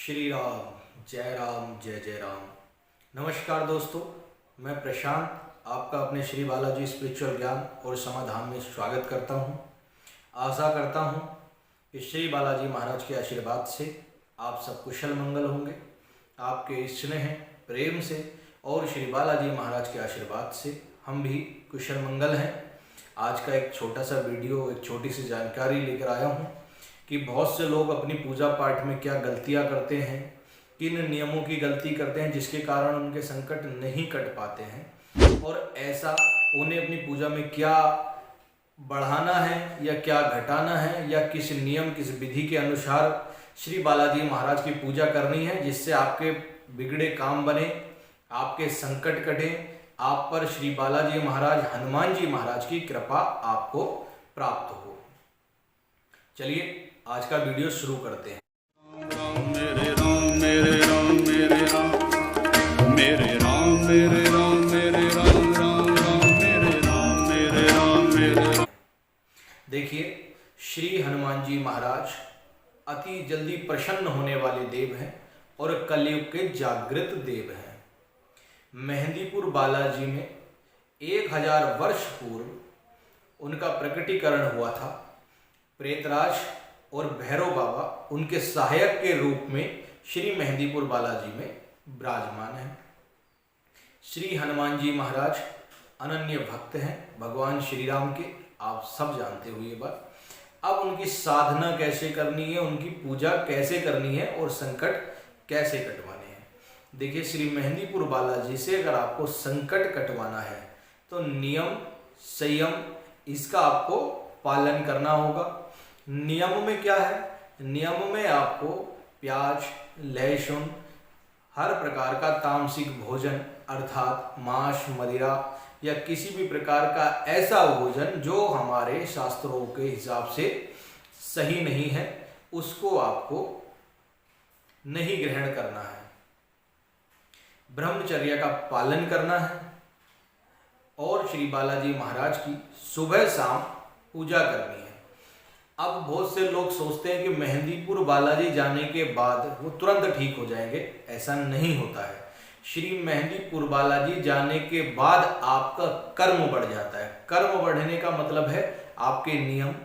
श्री राम जय जय राम। नमस्कार दोस्तों, मैं प्रशांत आपका अपने श्री बालाजी स्पिरिचुअल ज्ञान और समाधान में स्वागत करता हूं। आशा करता हूं कि श्री बालाजी महाराज के आशीर्वाद से आप सब कुशल मंगल होंगे। आपके स्नेह प्रेम से और श्री बालाजी महाराज के आशीर्वाद से हम भी कुशल मंगल हैं। आज का एक छोटा सा वीडियो, एक छोटी सी जानकारी लेकर आया हूं कि बहुत से लोग अपनी पूजा पाठ में क्या गलतियां करते हैं, किन नियमों की गलती करते हैं जिसके कारण उनके संकट नहीं कट पाते हैं, और ऐसा उन्हें अपनी पूजा में क्या बढ़ाना है या क्या घटाना है, या किस नियम किस विधि के अनुसार श्री बालाजी महाराज की पूजा करनी है जिससे आपके बिगड़े काम बने, आपके संकट कटे, आप पर श्री बालाजी महाराज हनुमान जी महाराज की कृपा आपको प्राप्त हो। चलिए आज का वीडियो शुरू करते हैं। राम मेरे राम मेरे राम मेरे राम मेरे राम मेरे राम मेरे राम राम राम मेरे राम मेरे राम मेरे राम। देखिए, श्री हनुमान जी महाराज अति जल्दी प्रसन्न होने वाले देव हैं और कलयुग के जागृत देव हैं। मेहंदीपुर बालाजी में 1000 वर्ष पूर्व उनका प्रकटीकरण हुआ था। प्रेतराज और भैरव बाबा उनके सहायक के रूप में श्री मेहंदीपुर बालाजी में विराजमान हैं। श्री हनुमान जी महाराज अनन्य भक्त हैं भगवान श्री राम के, आप सब जानते हो ये बात। अब उनकी साधना कैसे करनी है, उनकी पूजा कैसे करनी है और संकट कैसे कटवाने हैं। देखिए, श्री मेहंदीपुर बालाजी से अगर आपको संकट कटवाना है तो नियम संयम इसका आपको पालन करना होगा। नियम में क्या है? नियम में आपको प्याज लहसुन हर प्रकार का तामसिक भोजन अर्थात मांस मदिरा या किसी भी प्रकार का ऐसा भोजन जो हमारे शास्त्रों के हिसाब से सही नहीं है उसको आपको नहीं ग्रहण करना है। ब्रह्मचर्य का पालन करना है और श्री बालाजी महाराज की सुबह शाम पूजा करनी है। अब बहुत से लोग सोचते हैं कि मेहंदीपुर बालाजी जाने के बाद वो तुरंत ठीक हो जाएंगे, ऐसा नहीं होता है। श्री मेहंदीपुर बालाजी जाने के बाद आपका कर्म बढ़ जाता है। कर्म बढ़ने का मतलब है आपके नियम,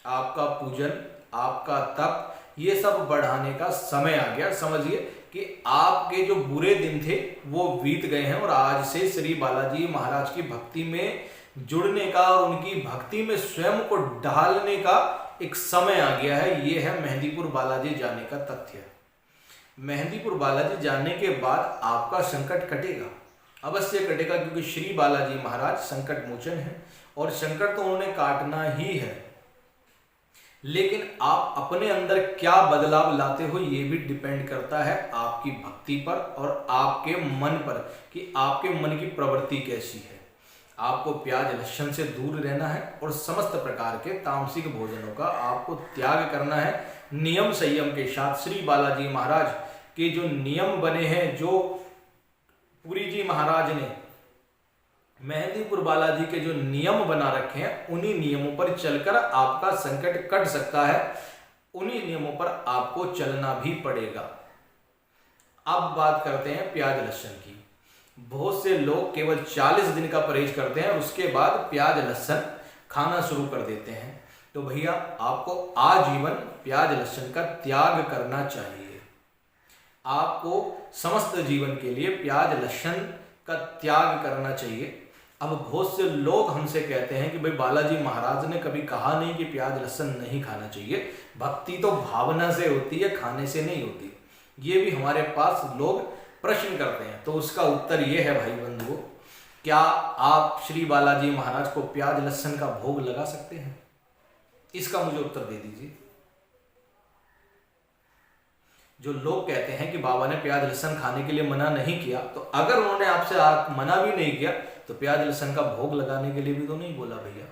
आपका पूजन, आपका तप, ये सब बढ़ाने का समय आ गया। समझिए कि आपके जो बुरे दिन थे वो बीत गए हैं और आज से श्री बालाजी महाराज की भक्ति में जुड़ने का और उनकी भक्ति में स्वयं को ढालने का एक समय आ गया है। ये है मेहंदीपुर बालाजी जाने का तथ्य। मेहंदीपुर बालाजी जाने के बाद आपका संकट कटेगा, अवश्य कटेगा, क्योंकि श्री बालाजी महाराज संकट मोचन है और संकट तो उन्होंने काटना ही है। लेकिन आप अपने अंदर क्या बदलाव लाते हो ये भी डिपेंड करता है आपकी भक्ति पर और आपके मन पर कि आपके मन की प्रवृत्ति कैसी है। आपको प्याज लहसुन से दूर रहना है और समस्त प्रकार के तामसिक भोजनों का आपको त्याग करना है नियम संयम के साथ। श्री बालाजी महाराज के जो नियम बने हैं, जो पुरी जी महाराज ने मेहंदीपुर बालाजी के जो नियम बना रखे हैं, उन्हीं नियमों पर चलकर आपका संकट कट सकता है, उन्हीं नियमों पर आपको चलना भी पड़ेगा। अब बात करते हैं प्याज लहसुन की। बहुत से लोग केवल 40 दिन का परहेज करते हैं, उसके बाद प्याज लहसुन खाना शुरू कर देते हैं। तो भैया आपको आजीवन प्याज लहसुन का त्याग करना चाहिए। आपको समस्त जीवन के लिए प्याज लहसुन का त्याग करना चाहिए। अब बहुत से लोग हमसे कहते हैं कि भाई बालाजी महाराज ने कभी कहा नहीं कि प्याज लहसुन नहीं खाना चाहिए, भक्ति तो भावना से होती है, खाने से नहीं होती। ये भी हमारे पास लोग प्रश्न करते हैं। तो उसका उत्तर ये है भाई बंधुओं, क्या आप श्री बालाजी महाराज को प्याज लहसुन का भोग लगा सकते हैं? इसका मुझे उत्तर दे दीजिए। जो लोग कहते हैं कि बाबा ने प्याज लहसुन खाने के लिए मना नहीं किया, तो अगर उन्होंने आपसे मना भी नहीं किया तो प्याज लहसुन का भोग लगाने के लिए भी तो नहीं बोला भैया।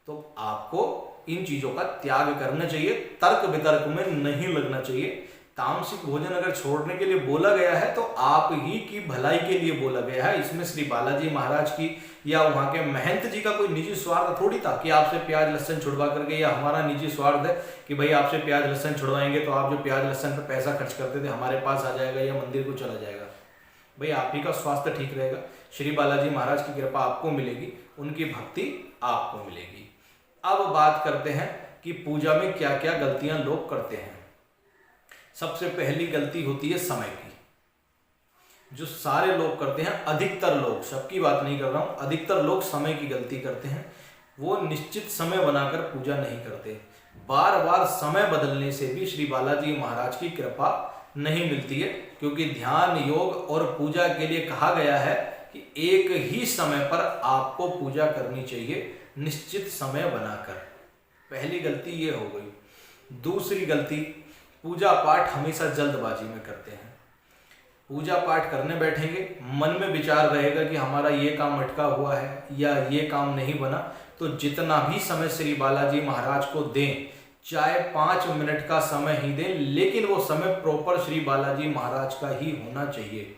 तो आपको इन चीजों का त्याग करना चाहिए, तर्क वितर्क में नहीं लगना चाहिए। तामसिक भोजन अगर छोड़ने के लिए बोला गया है तो आप ही की भलाई के लिए बोला गया है। इसमें श्री बालाजी महाराज की या वहाँ के महंत जी का कोई निजी स्वार्थ थोड़ी था कि आपसे प्याज लहसुन छुड़वा करके, या हमारा निजी स्वार्थ है कि भाई आपसे प्याज लहसुन छुड़वाएंगे तो आप जो प्याज लहसुन पर पैसा खर्च करते थे हमारे पास आ जाएगा या मंदिर को चला जाएगा। भाई आप ही का स्वास्थ्य ठीक रहेगा, श्री बालाजी महाराज की कृपा आपको मिलेगी, उनकी भक्ति आपको मिलेगी। अब बात करते हैं कि पूजा में क्या क्या गलतियां लोग करते हैं। सबसे पहली गलती होती है समय की, जो सारे लोग करते हैं, अधिकतर लोग, सबकी बात नहीं कर रहा हूं, अधिकतर लोग समय की गलती करते हैं। वो निश्चित समय बनाकर पूजा नहीं करते। बार बार समय बदलने से भी श्री बालाजी महाराज की कृपा नहीं मिलती है, क्योंकि ध्यान, योग और पूजा के लिए कहा गया है कि एक ही समय पर आपको पूजा करनी चाहिए, निश्चित समय बनाकर। पहली गलती ये हो गई। दूसरी गलती, पूजा पाठ हमेशा जल्दबाजी में करते हैं। पूजा पाठ करने बैठेंगे, मन में विचार रहेगा कि हमारा ये काम अटका हुआ है या ये काम नहीं बना, तो जितना भी समय श्री बालाजी महाराज को दें, चाहे 5 मिनट का समय ही दें, लेकिन वो समय प्रॉपर श्री बालाजी महाराज का ही होना चाहिए।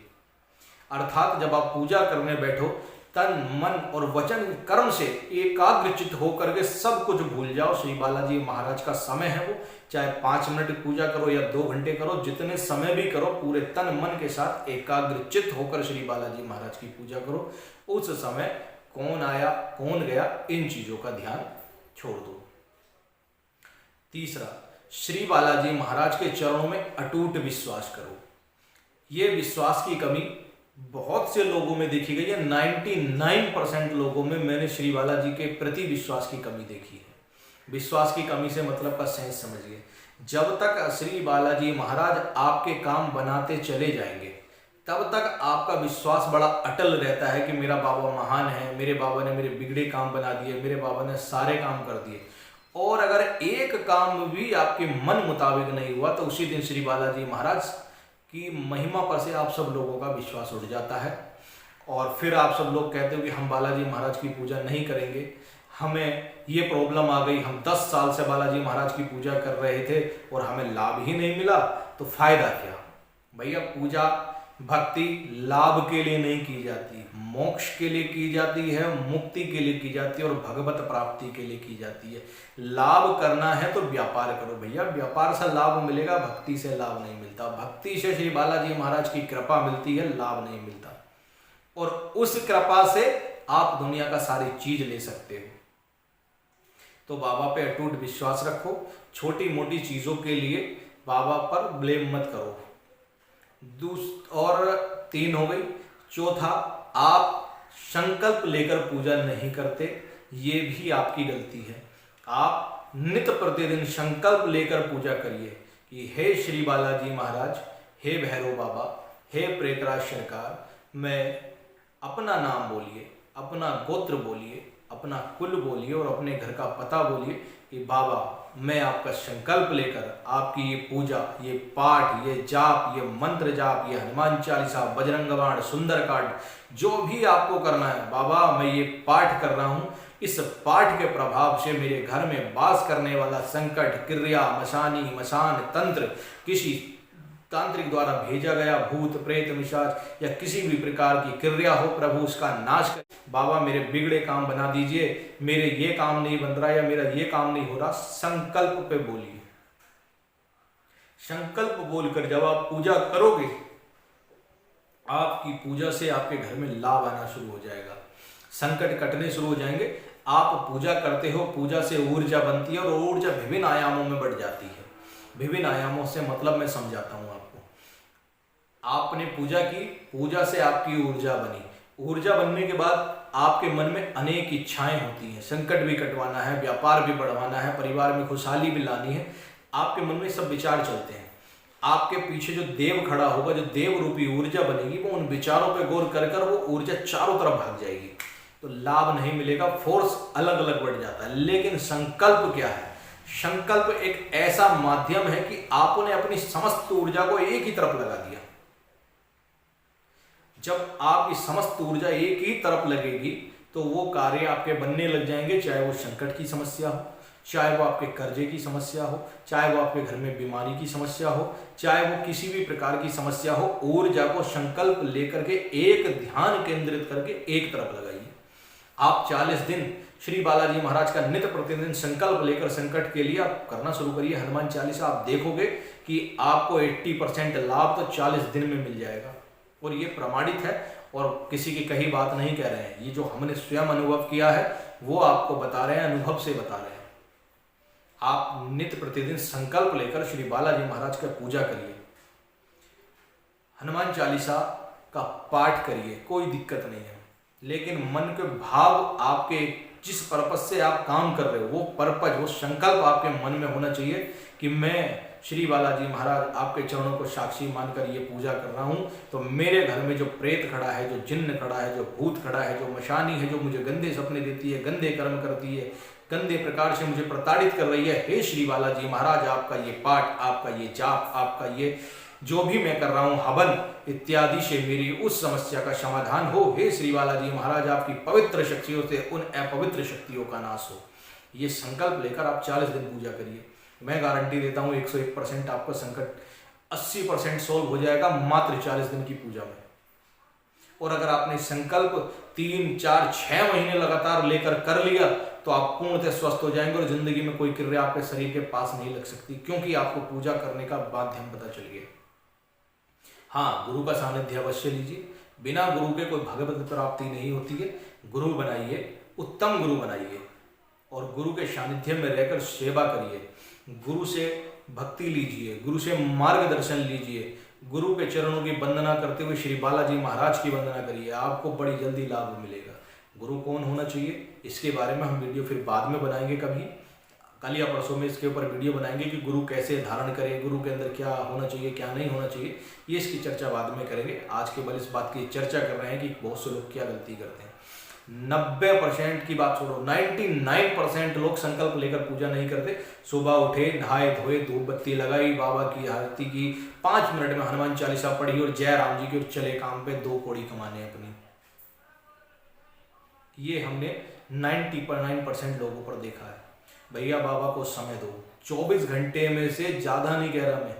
अर्थात जब आप पूजा करने बैठो, तन मन और वचन कर्म से एकाग्रचित होकर के सब कुछ भूल जाओ। श्री बालाजी महाराज का समय है वो, चाहे 5 मिनट पूजा करो या 2 घंटे करो, जितने समय भी करो, पूरे तन मन के साथ एकाग्रचित होकर श्री बालाजी महाराज की पूजा करो। उस समय कौन आया कौन गया, इन चीजों का ध्यान छोड़ दो। तीसरा, श्री बालाजी महाराज के चरणों में अटूट विश्वास करो। ये विश्वास की कमी बहुत से लोगों में देखी गई है। 99% लोगों में मैंने श्री बालाजी के प्रति विश्वास की कमी देखी है। विश्वास की कमी से मतलब का सेंस समझिए। जब तक श्री बालाजी महाराज आपके काम बनाते चले जाएंगे, तब तक आपका विश्वास बड़ा अटल रहता है कि मेरा बाबा महान है, मेरे बाबा ने मेरे बिगड़े काम बना दिए, मेरे बाबा ने सारे काम कर दिए। और अगर एक काम भी आपके मन मुताबिक नहीं हुआ, तो उसी दिन श्री बालाजी महाराज की महिमा पर से आप सब लोगों का विश्वास उठ जाता है। और फिर आप सब लोग कहते हो कि हम बालाजी महाराज की पूजा नहीं करेंगे, हमें ये प्रॉब्लम आ गई, हम 10 साल से बालाजी महाराज की पूजा कर रहे थे और हमें लाभ ही नहीं मिला, तो फायदा क्या। भैया, पूजा भक्ति लाभ के लिए नहीं की जाती, मोक्ष के लिए की जाती है, मुक्ति के लिए की जाती है और भगवत प्राप्ति के लिए की जाती है। लाभ करना है तो व्यापार करो भैया, व्यापार से लाभ मिलेगा, भक्ति से लाभ नहीं मिलता। भक्ति से श्री बालाजी महाराज की कृपा मिलती है, लाभ नहीं मिलता। और उस कृपा से आप दुनिया का सारी चीज ले सकते हो। तो बाबा पे अटूट विश्वास रखो। छोटी मोटी चीजों के लिए बाबा पर ब्लेम मत करो। और 3 हो गई। चौथा, आप संकल्प लेकर पूजा नहीं करते, ये भी आपकी गलती है। आप नित्य प्रतिदिन संकल्प लेकर पूजा करिए कि हे श्री बालाजी महाराज, हे भैरव बाबा, हे प्रेतराज सरकार, मैं अपना नाम बोलिए, अपना गोत्र बोलिए, अपना कुल बोलिए और अपने घर का पता बोलिए कि बाबा, मैं आपका संकल्प लेकर आपकी ये पूजा, ये पाठ, ये जाप, ये मंत्र जाप, ये हनुमान चालीसा, बजरंग बाण, सुंदरकांड, जो भी आपको करना है बाबा, मैं ये पाठ कर रहा हूँ। इस पाठ के प्रभाव से मेरे घर में वास करने वाला संकट, क्रिया, मशानी, मशान, तंत्र, किसी तांत्रिक द्वारा भेजा गया भूत प्रेत मिशाच या किसी भी प्रकार की क्रिया हो, प्रभु उसका नाश कर। बाबा, मेरे बिगड़े काम बना दीजिए, मेरे ये काम नहीं बन रहा या मेरा ये काम नहीं हो रहा। संकल्प पे बोलिए। संकल्प बोलकर जब आप पूजा करोगे, आपकी पूजा से आपके घर में लाभ आना शुरू हो जाएगा, संकट कटने शुरू हो जाएंगे। आप पूजा करते हो, पूजा से ऊर्जा बनती है और ऊर्जा विभिन्न आयामों में बढ़ जाती है। विभिन्न आयामों से मतलब मैं समझाता हूं आपको। आपने पूजा की, पूजा से आपकी ऊर्जा बनी, ऊर्जा बनने के बाद आपके मन में अनेक इच्छाएं होती हैं। संकट भी कटवाना है, व्यापार भी बढ़वाना है, परिवार में खुशहाली भी लानी है। आपके मन में सब विचार चलते हैं। आपके पीछे जो देव खड़ा होगा, जो देव रूपी ऊर्जा बनेगी, वो उन विचारों पर गौर कर कर वो ऊर्जा चारों तरफ भाग जाएगी। तो लाभ नहीं मिलेगा, फोर्स अलग अलग बढ़ जाता है। लेकिन संकल्प क्या है? संकल्प एक ऐसा माध्यम है कि आपने अपनी समस्त ऊर्जा को एक ही तरफ लगा दिया। जब आपकी समस्त ऊर्जा एक ही तरफ लगेगी तो वो कार्य आपके बनने लग जाएंगे, चाहे वो संकट की समस्या हो, चाहे वो आपके कर्जे की समस्या हो, चाहे वो आपके घर में बीमारी की समस्या हो, चाहे वो किसी भी प्रकार की समस्या हो, ऊर्जा को संकल्प लेकर के एक ध्यान केंद्रित करके एक तरफ लगाइए। आप 40 दिन श्री बालाजी महाराज का नित्य प्रतिदिन संकल्प लेकर संकट के लिए आप करना शुरू करिए हनुमान चालीसा। आप देखोगे कि आपको 80% लाभ तो 40 दिन में मिल जाएगा, और ये प्रमाणित है और किसी की कही बात नहीं कह रहे हैं। ये जो हमने स्वयं अनुभव किया है वो आपको बता रहे हैं, अनुभव से बता रहे हैं। आप नित्य प्रतिदिन संकल्प लेकर श्री बालाजी महाराज का पूजा करिए, हनुमान चालीसा का पाठ करिए, कोई दिक्कत नहीं है। लेकिन मन के भाव, आपके जिस पर्पज से आप काम कर रहे हो वो पर्पज, वो संकल्प आपके मन में होना चाहिए कि मैं श्री बालाजी महाराज आपके चरणों को साक्षी मानकर ये पूजा कर रहा हूँ, तो मेरे घर में जो प्रेत खड़ा है, जो जिन्न खड़ा है, जो भूत खड़ा है, जो मशानी है, जो मुझे गंदे सपने देती है, गंदे कर्म करती है, गंदे प्रकार से मुझे प्रताड़ित कर रही है, हे श्री बालाजी महाराज आपका ये पाठ, आपका ये जाप, आपका ये जो भी मैं कर रहा हूँ हवन इत्यादि से मेरी उस समस्या का समाधान हो। हे श्री बालाजी महाराज आपकी पवित्र शक्तियों से उन अपवित्र शक्तियों का नाश हो। ये संकल्प लेकर आप 40 दिन पूजा करिए। मैं गारंटी देता हूँ 101% आपका संकट 80% सोल्व हो जाएगा मात्र 40 दिन की पूजा में। और अगर आपने संकल्प 3, 4, 6 महीने लगातार लेकर कर लिया तो आप पूर्णतः स्वस्थ हो जाएंगे और जिंदगी में कोई क्रिया आपके शरीर के पास नहीं लग सकती, क्योंकि आपको पूजा करने का माध्यम पता चल गया। हाँ, गुरु का सानिध्य अवश्य लीजिए। बिना गुरु के कोई भगवत प्राप्ति नहीं होती है। गुरु बनाइए, उत्तम गुरु बनाइए और गुरु के सानिध्य में रहकर सेवा करिए। गुरु से भक्ति लीजिए, गुरु से मार्गदर्शन लीजिए, गुरु के चरणों की वंदना करते हुए श्री बालाजी महाराज की वंदना करिए, आपको बड़ी जल्दी लाभ मिलेगा। गुरु कौन होना चाहिए इसके बारे में हम वीडियो फिर बाद में बनाएंगे, कभी कल या परसों में इसके ऊपर वीडियो बनाएंगे कि गुरु कैसे धारण करें, गुरु के अंदर क्या होना चाहिए, क्या नहीं होना चाहिए, ये इसकी चर्चा बाद में करेंगे। आज केवल इस बात की चर्चा कर रहे हैं कि बहुत से लोग क्या गलती करते हैं। 90% की बात छोड़ो, 99% लोग संकल्प लेकर पूजा नहीं करते। सुबह उठे, नहाए धोए, धूप बत्ती लगाई, बाबा की आरती की, 5 मिनट में हनुमान चालीसा पढ़ी और जय राम जी की, चले काम पे, 2 कौड़ी कमाने अपनी। ये हमने 99% लोगों पर देखा है। भैया बाबा को समय दो, 24 घंटे में से ज्यादा नहीं कह रहा मैं,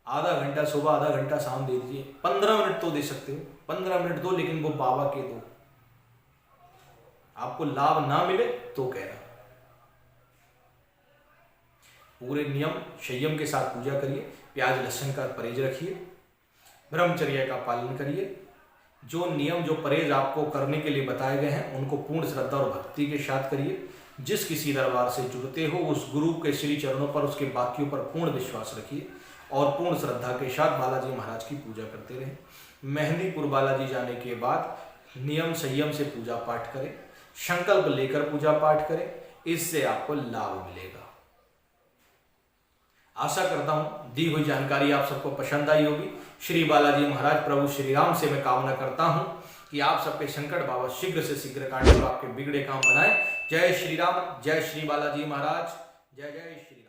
आधा घंटा सुबह, आधा घंटा शाम दे दीजिए। 15 मिनट तो दे सकते हो, 15 मिनट दो, लेकिन वो बाबा के दो। आपको लाभ ना मिले तो कह रहा, पूरे नियम संयम के साथ पूजा करिए। प्याज लहसुन का परहेज रखिए, ब्रह्मचर्य का पालन करिए। जो नियम, जो परहेज आपको करने के लिए बताए गए हैं उनको पूर्ण श्रद्धा और भक्ति के साथ करिए। जिस किसी दरबार से जुड़ते हो उस गुरु के श्री चरणों पर, उसके वाक्यों पर पूर्ण विश्वास रखिए और पूर्ण श्रद्धा के साथ बालाजी महाराज की पूजा करते रहें। मेहंदीपुर बालाजी जाने के बाद नियम संयम से पूजा पाठ करें, संकल्प लेकर पूजा पाठ करें, इससे आपको लाभ मिलेगा। आशा करता हूं दी हुई जानकारी आप सबको पसंद आई होगी। श्री बालाजी महाराज प्रभु श्री राम से मैं कामना करता हूं कि आप सबके संकट बाबा शीघ्र से शीघ्र काट कर आपके बिगड़े काम बनाए। जय श्री राम, जय श्री बालाजी महाराज, जय जय श्री।